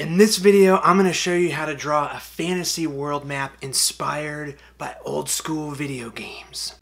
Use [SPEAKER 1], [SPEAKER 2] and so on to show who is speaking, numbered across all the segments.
[SPEAKER 1] In this video, I'm going to show you how to draw a fantasy world map inspired by old school video games.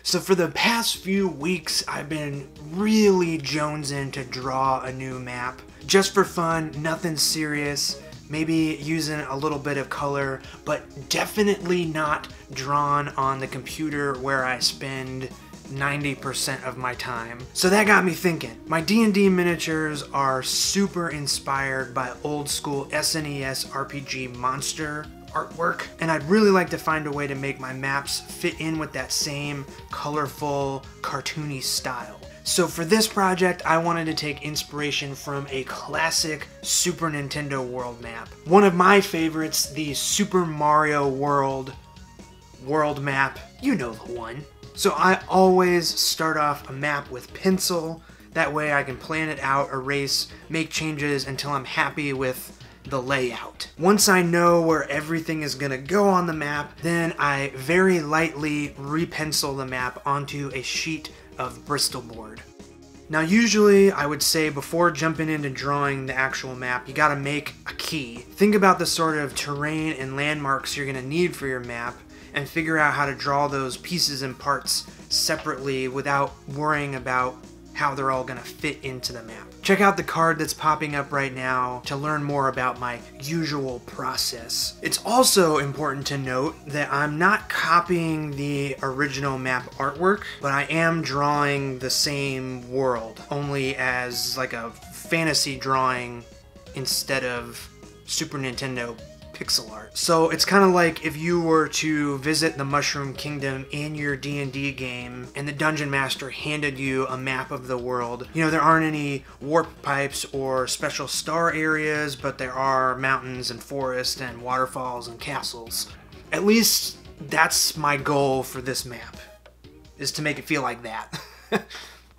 [SPEAKER 1] So for the past few weeks, I've been really jonesing to draw a new map. Just for fun, nothing serious, maybe using a little bit of color, but definitely not drawn on the computer where I spend 90% of my time. So that got me thinking. My D&D miniatures are super inspired by old school SNES RPG monster artwork, and I'd really like to find a way to make my maps fit in with that same colorful, cartoony style. So for this project, I wanted to take inspiration from a classic Super Nintendo world map. One of my favorites, the Super Mario World map. You know the one. So I always start off a map with pencil. That way I can plan it out, erase, make changes until I'm happy with the layout. Once I know where everything is gonna go on the map, then I very lightly repencil the map onto a sheet of Bristol board. Now usually I would say before jumping into drawing the actual map, you gotta make a key. Think about the sort of terrain and landmarks you're gonna need for your map and figure out how to draw those pieces and parts separately without worrying about how they're all gonna fit into the map. Check out the card that's popping up right now to learn more about my usual process. It's also important to note that I'm not copying the original map artwork, but I am drawing the same world, only as like a fantasy drawing instead of Super Nintendo pixel art. So it's kind of like if you were to visit the Mushroom Kingdom in your D&D game and the Dungeon Master handed you a map of the world. You know, there aren't any warp pipes or special star areas, but there are mountains and forests and waterfalls and castles. At least that's my goal for this map, is to make it feel like that.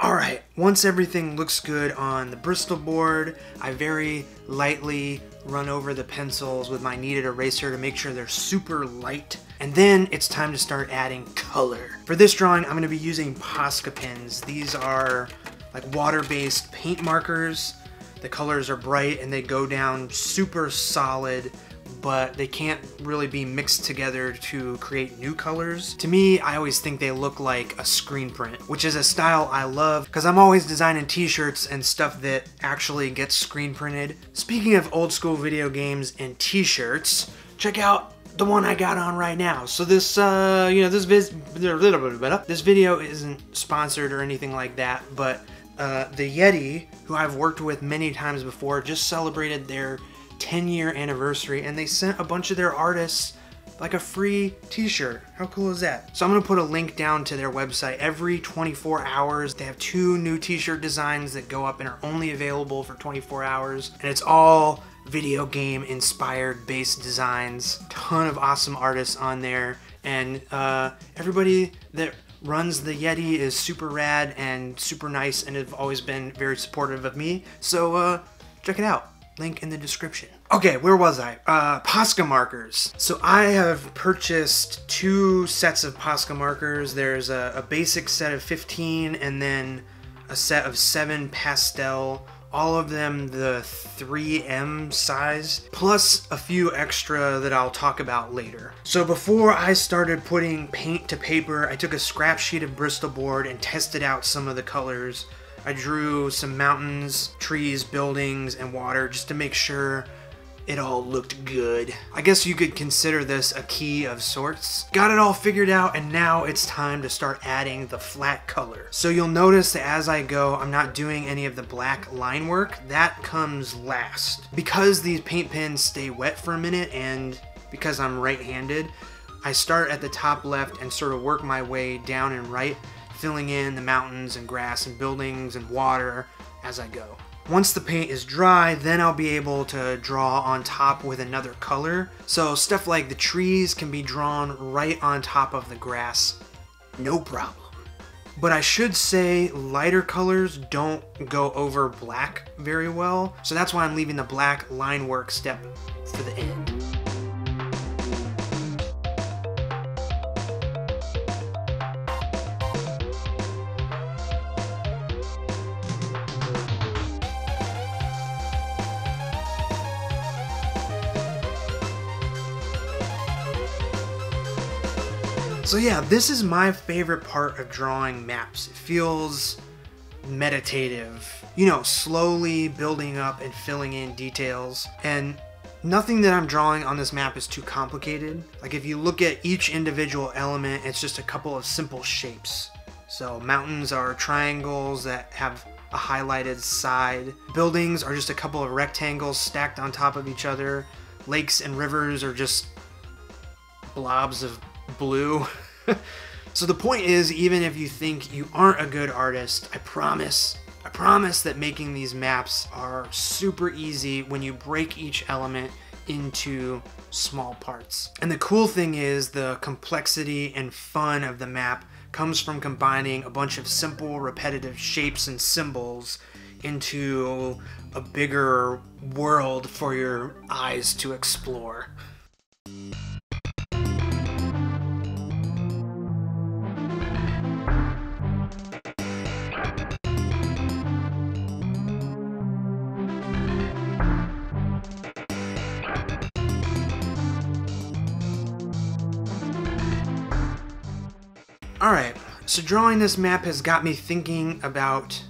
[SPEAKER 1] Alright, once everything looks good on the Bristol board, I very lightly run over the pencils with my kneaded eraser to make sure they're super light. And then it's time to start adding color. For this drawing, I'm going to be using Posca pens. These are like water-based paint markers. The colors are bright and they go down super solid, but they can't really be mixed together to create new colors. To me, I always think they look like a screen print, which is a style I love because I'm always designing t-shirts and stuff that actually gets screen printed. Speaking of old school video games and t-shirts, check out the one I got on right now. So this, this video isn't sponsored or anything like that, but the Yeti, who I've worked with many times before, just celebrated their 10-year anniversary, and they sent a bunch of their artists like a free t-shirt. How cool is that? So I'm gonna put a link down to their website. Every 24 hours they have 2 new t-shirt designs that go up and are only available for 24 hours, and it's all video game inspired base designs. Ton of awesome artists on there, and everybody that runs the Yeti is super rad and super nice and have always been very supportive of me, so check it out. Link in the description. Okay, where was I? Posca markers. So I have purchased 2 sets of Posca markers. There's a basic set of 15 and then a set of 7 pastel. All of them the 3M size, plus a few extra that I'll talk about later. So before I started putting paint to paper, I took a scrap sheet of Bristol board and tested out some of the colors. I drew some mountains, trees, buildings, and water just to make sure it all looked good. I guess you could consider this a key of sorts. Got it all figured out, and now it's time to start adding the flat color. So you'll notice that as I go, I'm not doing any of the black line work. That comes last. Because these paint pens stay wet for a minute, and because I'm right-handed, I start at the top left and sort of work my way down and right, filling in the mountains and grass and buildings and water as I go. Once the paint is dry, then I'll be able to draw on top with another color. So stuff like the trees can be drawn right on top of the grass, no problem. But I should say lighter colors don't go over black very well, so that's why I'm leaving the black line work step for the end. So yeah, this is my favorite part of drawing maps. It feels meditative, you know, slowly building up and filling in details. And nothing that I'm drawing on this map is too complicated. Like if you look at each individual element, it's just a couple of simple shapes. So mountains are triangles that have a highlighted side. Buildings are just a couple of rectangles stacked on top of each other. Lakes and rivers are just blobs of blue. So the point is, even if you think you aren't a good artist, I promise that making these maps are super easy when you break each element into small parts. And the cool thing is, the complexity and fun of the map comes from combining a bunch of simple, repetitive shapes and symbols into a bigger world for your eyes to explore. Alright, so drawing this map has got me thinking about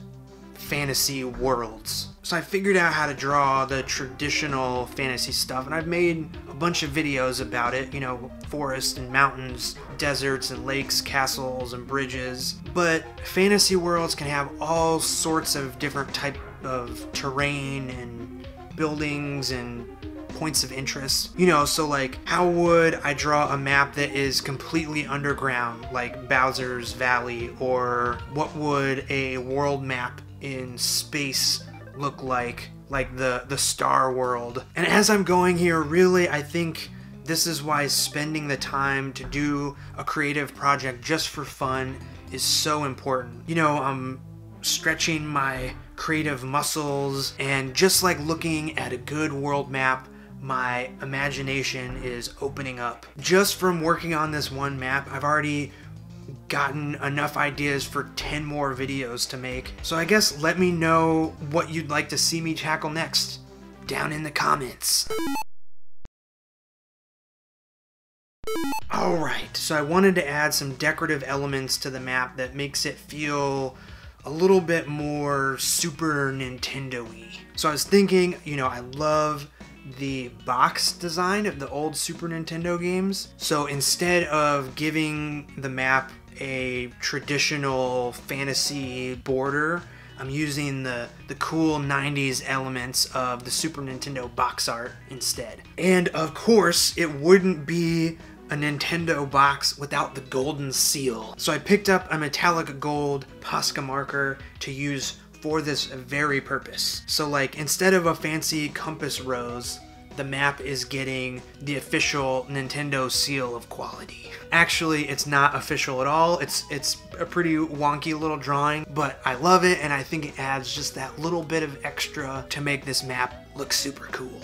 [SPEAKER 1] fantasy worlds. So I figured out how to draw the traditional fantasy stuff, and I've made a bunch of videos about it, you know, forests and mountains, deserts and lakes, castles and bridges. But fantasy worlds can have all sorts of different type of terrain and buildings and points of interest. You know, so like, how would I draw a map that is completely underground, like Bowser's Valley? Or what would a world map in space look like the Star World? And as I'm going here, really, I think this is why spending the time to do a creative project just for fun is so important. You know, I'm stretching my creative muscles, and just like looking at a good world map, my imagination is opening up. Just from working on this one map, I've already gotten enough ideas for 10 more videos to make. So I guess let me know what you'd like to see me tackle next down in the comments. Alright, so I wanted to add some decorative elements to the map that makes it feel a little bit more Super Nintendo-y. So I was thinking, you know, I love the box design of the old Super Nintendo games. So instead of giving the map a traditional fantasy border, I'm using the cool 90s elements of the Super Nintendo box art instead. And of course, it wouldn't be a Nintendo box without the golden seal. So I picked up a metallic gold Posca marker to use for this very purpose. So like, instead of a fancy compass rose, the map is getting the official Nintendo seal of quality. Actually, it's not official at all. It's a pretty wonky little drawing, but I love it, and I think it adds just that little bit of extra to make this map look super cool.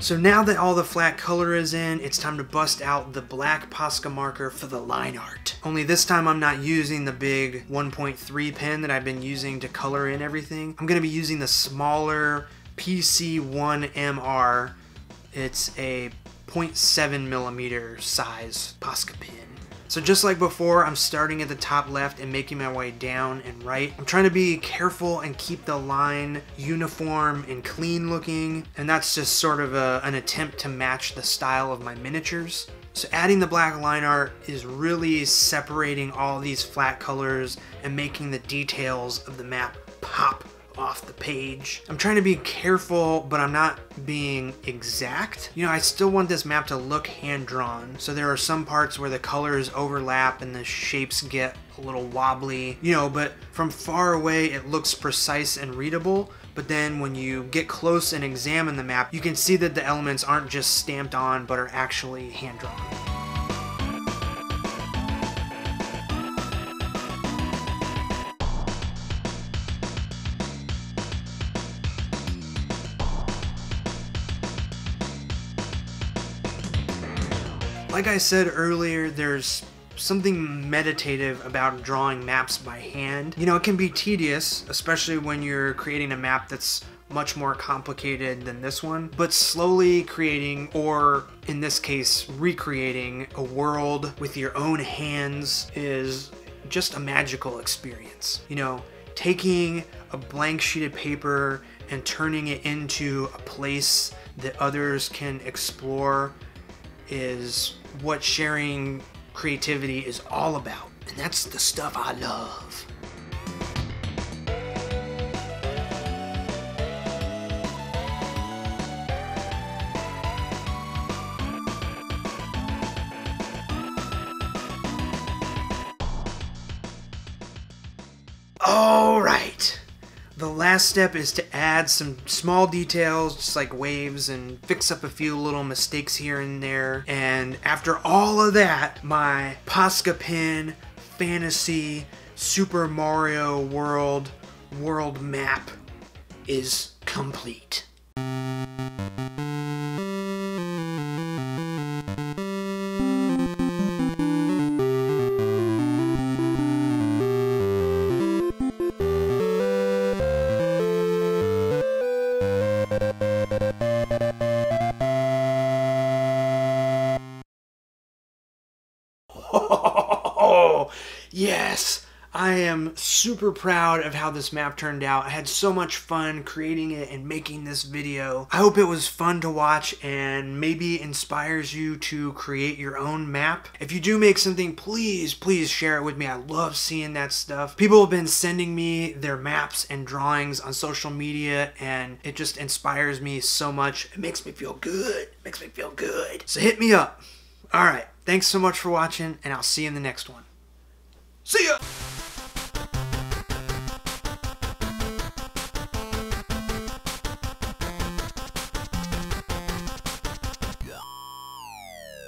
[SPEAKER 1] So now that all the flat color is in, it's time to bust out the black Posca marker for the line art. Only this time I'm not using the big 1.3 pen that I've been using to color in everything. I'm going to be using the smaller PC1MR. It's a 0.7 millimeter size Posca pen. So just like before, I'm starting at the top left and making my way down and right. I'm trying to be careful and keep the line uniform and clean looking, and that's just sort of an attempt to match the style of my miniatures. So adding the black line art is really separating all these flat colors and making the details of the map pop off the page. I'm trying to be careful, but I'm not being exact. You know, I still want this map to look hand-drawn, so there are some parts where the colors overlap and the shapes get a little wobbly, you know, but from far away it looks precise and readable. But then when you get close and examine the map, you can see that the elements aren't just stamped on, but are actually hand-drawn. Like I said earlier, there's something meditative about drawing maps by hand. You know, it can be tedious, especially when you're creating a map that's much more complicated than this one, but slowly creating, or in this case, recreating a world with your own hands is just a magical experience. You know, taking a blank sheet of paper and turning it into a place that others can explore is what sharing creativity is all about. And that's the stuff I love. All right. The last step is to add some small details, just like waves, and fix up a few little mistakes here and there. And after all of that, my Posca Pen Fantasy Super Mario World map is complete. Oh, yes! I am super proud of how this map turned out. I had so much fun creating it and making this video. I hope it was fun to watch and maybe inspires you to create your own map. If you do make something, please share it with me. I love seeing that stuff. People have been sending me their maps and drawings on social media, and it just inspires me so much. It makes me feel good. It makes me feel good. So hit me up. All right. Thanks so much for watching, and I'll see you in the next one. See ya!